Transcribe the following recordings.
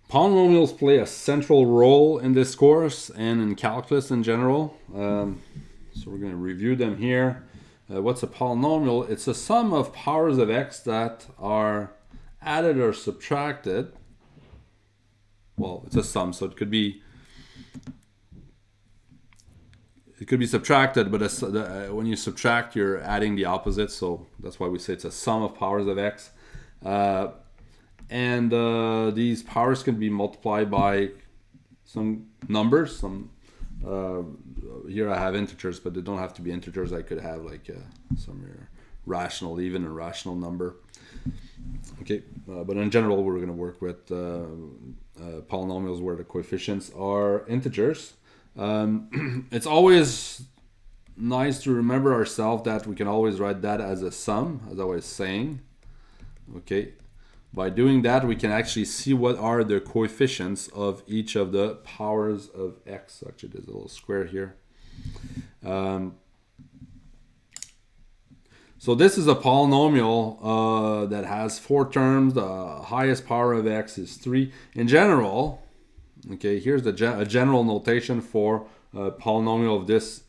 Polynomials play a central role in this course and in calculus in general. So we're going to review them here. What's a polynomial? It's a sum of powers of x that are added or subtracted. Well, it's a sum, so it could be subtracted, but when you subtract, you're adding the opposite. So that's why we say it's a sum of powers of x. And these powers can be multiplied by some numbers. Here I have integers, but they don't have to be integers. I could have like some rational, even a rational number. Okay, but in general, we're going to work with polynomials where the coefficients are integers. It's always nice to remember ourselves that we can always write that as a sum, as I was saying. Okay, by doing that, we can actually see what are the coefficients of each of the powers of x. Actually, there's a little square here. So this is a polynomial that has 4 terms. The highest power of x is 3. In general, okay, here's a general notation for a polynomial of this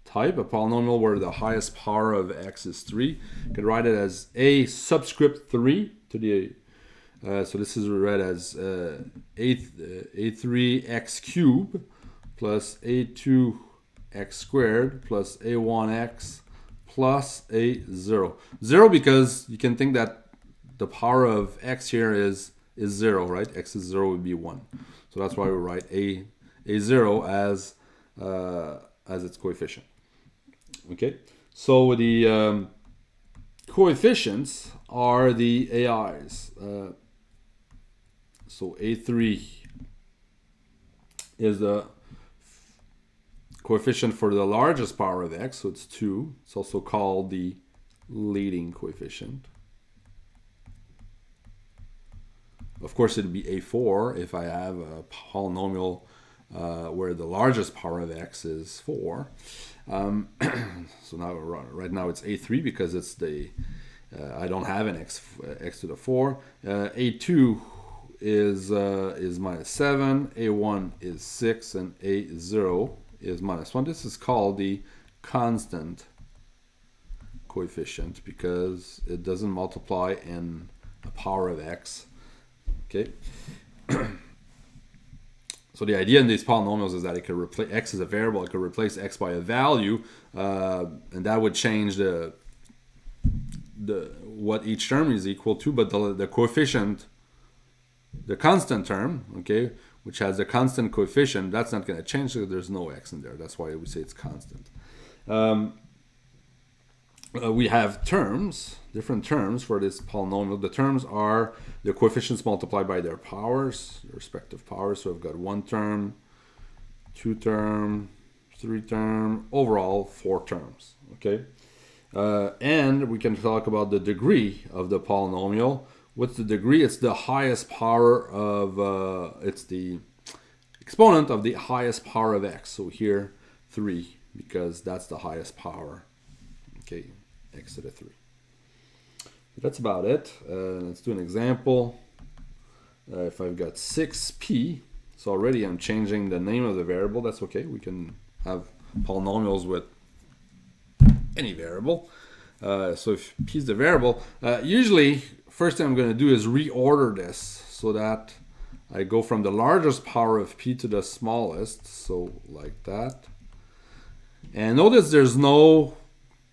type, a polynomial where the highest power of x is 3. You can write it as a subscript 3 to the, so this is read as a3x cubed plus a2x squared plus a1x plus a0. 0 because you can think that the power of x here is 0, right? X is 0 would be 1. So that's why we write a0 as its coefficient. Okay, so the coefficients are the AIs. So a3 is the coefficient for the largest power of x, so it's 2. It's also called the leading coefficient. Of course, it'd be a4 if I have a polynomial where the largest power of x is 4. So now, right now, it's a3 because it's the I don't have an x to the 4. A2 is minus 7. A1 is 6, and a0 is minus 1. This is called the constant coefficient because it doesn't multiply in a power of x. Okay. So the idea in these polynomials is that it could replace x as a variable. It could replace x by a value, and that would change the what each term is equal to. But the coefficient, the constant term, okay, which has a constant coefficient, that's not going to change because there's no x in there. That's why we say it's constant. We have terms, different terms for this polynomial. The terms are the coefficients multiplied by their powers, their respective powers. So I've got 1 term, 2 term, 3 term, overall 4 terms. Okay, and we can talk about the degree of the polynomial. What's the degree? It's the highest power of, it's the exponent of the highest power of x. So here 3, because that's the highest power. Okay, x to the 3. That's about it. Let's do an example. If I've got 6p, so already I'm changing the name of the variable. That's okay. We can have polynomials with any variable. So if p is the variable, usually first thing I'm going to do is reorder this so that I go from the largest power of p to the smallest. So like that. And notice there's no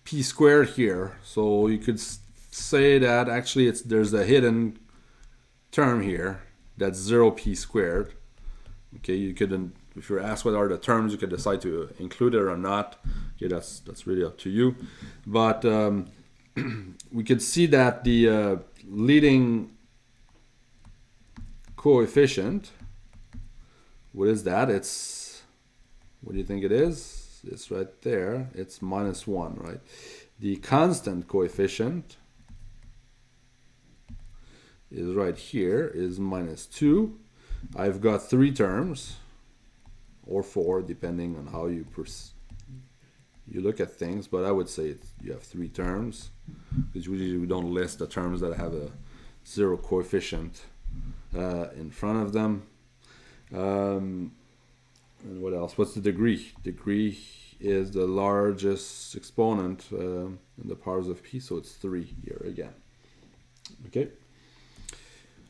p squared here, so you could say that actually there's a hidden term here that's 0p squared. Okay, you could, if you're asked what are the terms, you could decide to include it or not. Okay, that's really up to you. But we could see that the leading coefficient, what is that? It's, what do you think it is? It's right there. It's minus 1, right? The constant coefficient is right here, is minus 2. I've got 3 terms, or 4, depending on how you look at things, but I would say you have 3 terms, because usually we don't list the terms that have a 0 coefficient in front of them. And what else? What's the degree? Degree is the largest exponent in the powers of p, so it's 3 here again. Okay.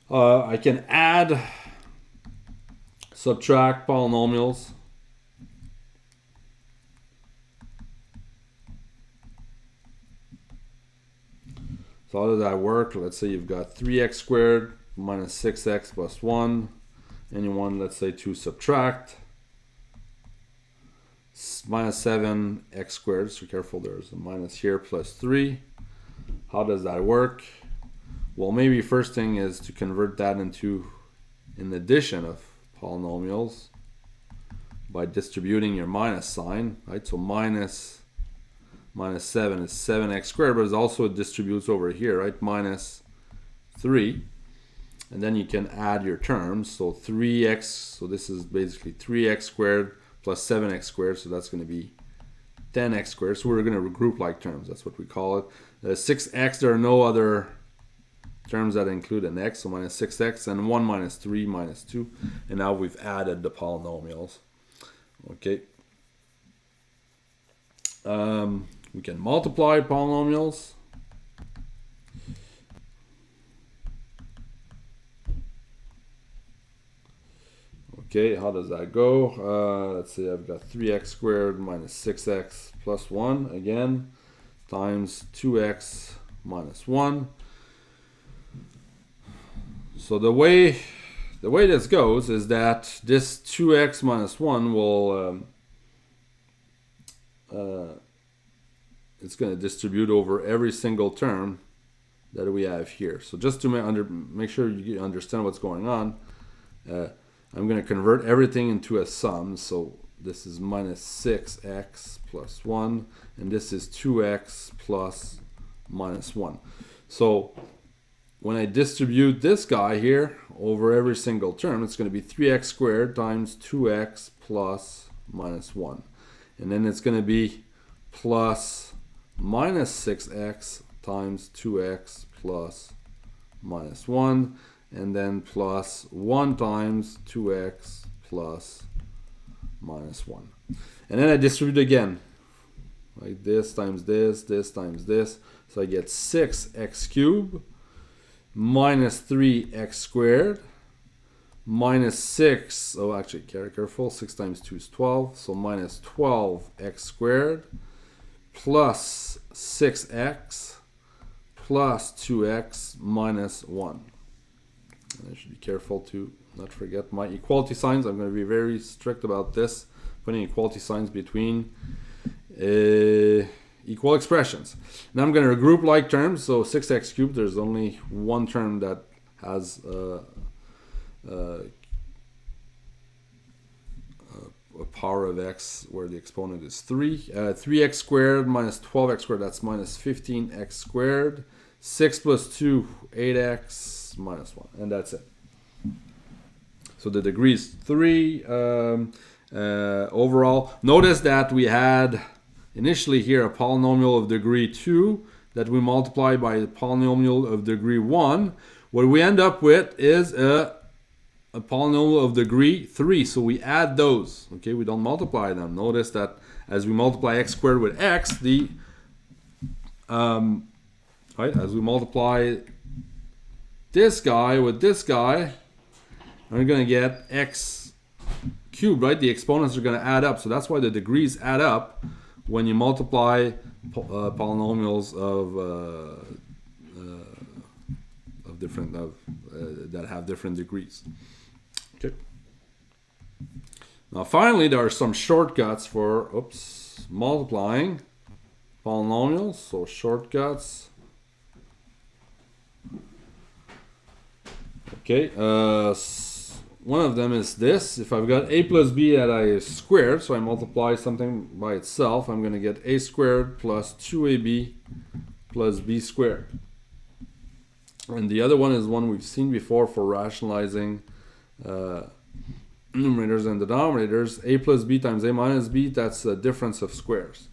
I can add, subtract polynomials. So how does that work? Let's say you've got 3x squared minus 6x plus 1, and you want, let's say, to subtract minus 7x squared. So careful, there's a minus here, plus 3. How does that work? Well, maybe first thing is to convert that into an addition of polynomials by distributing your minus sign, right? So minus 7 is 7x squared, but it also distributes over here, right? Minus 3. And then you can add your terms. So 3x, so this is basically 3x squared plus 7x squared, so that's going to be 10x squared. So we're going to regroup like terms, that's what we call it. 6x, there are no other terms that include an x, so minus 6x, and 1 minus 3 minus 2. And now we've added the polynomials. Okay. We can multiply polynomials. Okay, how does that go? Let's say I've got 3x squared minus 6x plus 1 again, times 2x minus 1. So the way this goes is that this 2x minus 1 will it's going to distribute over every single term that we have here. So just to make sure you understand what's going on, I'm going to convert everything into a sum. So this is minus 6x plus 1, and this is 2x plus minus 1. So when I distribute this guy here over every single term, it's going to be 3x squared times 2x plus minus 1. And then it's going to be plus minus 6x times 2x plus minus 1. And then plus 1 times 2x plus minus 1. And then I distribute again. Like this times this, this times this. So I get 6x cubed minus 3x squared minus 6. Oh, actually, careful. 6 times 2 is 12. So minus 12x squared plus 6x plus 2x minus 1. And I should be careful to not forget my equality signs. I'm going to be very strict about this, putting equality signs between equal expressions. Now I'm going to regroup like terms. So 6x cubed, there's only one term that has a power of x where the exponent is 3. 3x squared minus 12x squared, that's minus 15x squared. 6 plus 2, 8x minus 1, and that's it. So the degree is 3 overall. Notice that we had initially here a polynomial of degree 2 that we multiply by a polynomial of degree 1. What we end up with is a polynomial of degree 3. So we add those. Okay, we don't multiply them. Notice that as we multiply x squared with x, as we multiply this guy with this guy, we're going to get x cubed, right? The exponents are going to add up. So that's why the degrees add up when you multiply polynomials that have different degrees. Okay. Now finally, there are some shortcuts for multiplying polynomials. So shortcuts. Okay, one of them is this. If I've got a plus b that I squared, so I multiply something by itself, I'm going to get a squared plus 2ab plus b squared. And the other one is one we've seen before for rationalizing numerators and denominators. A plus b times a minus b, that's a difference of squares.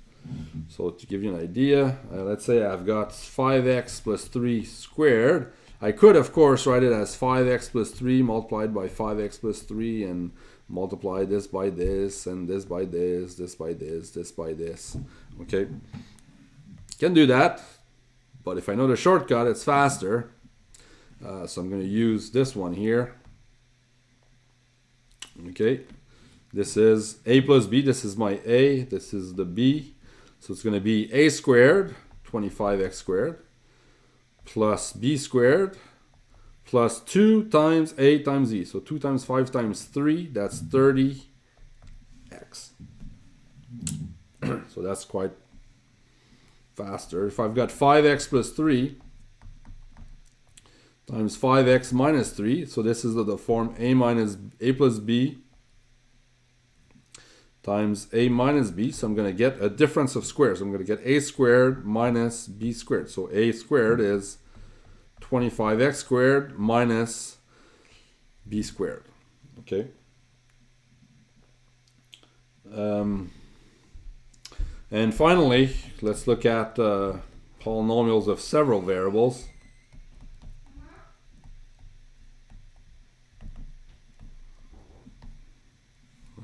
So to give you an idea, let's say I've got 5x plus 3 squared. I could, of course, write it as 5x plus 3 multiplied by 5x plus 3 and multiply this by this and this by this, this by this, this by this. Okay, can do that, but if I know the shortcut, it's faster. So I'm going to use this one here. Okay, this is a plus b. This is my a. This is the b. So it's going to be a squared, 25x squared, plus b squared, plus 2 times a times e. So 2 times 5 times 3, that's 30x. So that's quite faster. If I've got 5x plus 3 times 5x minus 3, so this is the form a plus b times a minus b. So I'm going to get a difference of squares. I'm going to get a squared minus b squared. So a squared is 25x squared minus b squared. Okay. And finally, let's look at polynomials of several variables.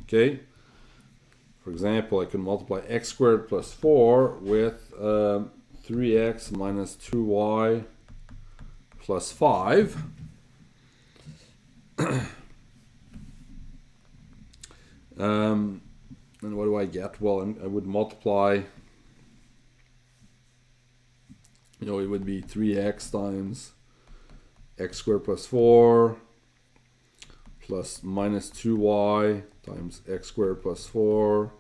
Okay. For example, I can multiply x squared plus 4 with 3x minus 2y plus 5. And what do I get? Well, I would multiply, it would be 3x times x squared plus 4 plus minus 2y times x squared plus 4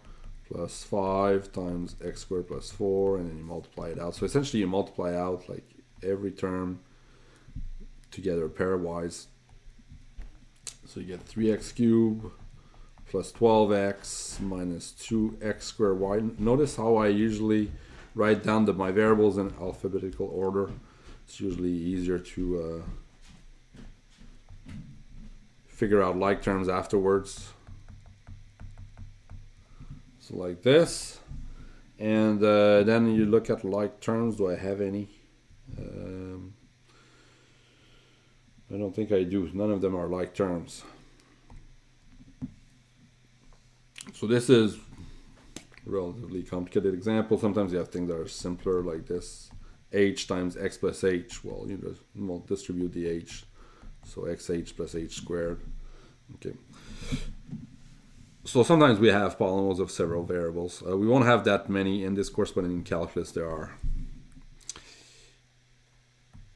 plus 5 times x squared plus 4, and then you multiply it out. So essentially you multiply out like every term together pairwise. So you get 3x cubed plus 12x minus 2x squared y. Notice how I usually write down my variables in alphabetical order. It's usually easier to figure out like terms afterwards. So like this. And then you look at like terms. Do I have any? I don't think I do. None of them are like terms. So this is a relatively complicated example. Sometimes you have things that are simpler like this. H times x plus h. Well, you just distribute the h. So xh plus h squared. Okay. So sometimes we have polynomials of several variables. We won't have that many in this course, but in calculus there are.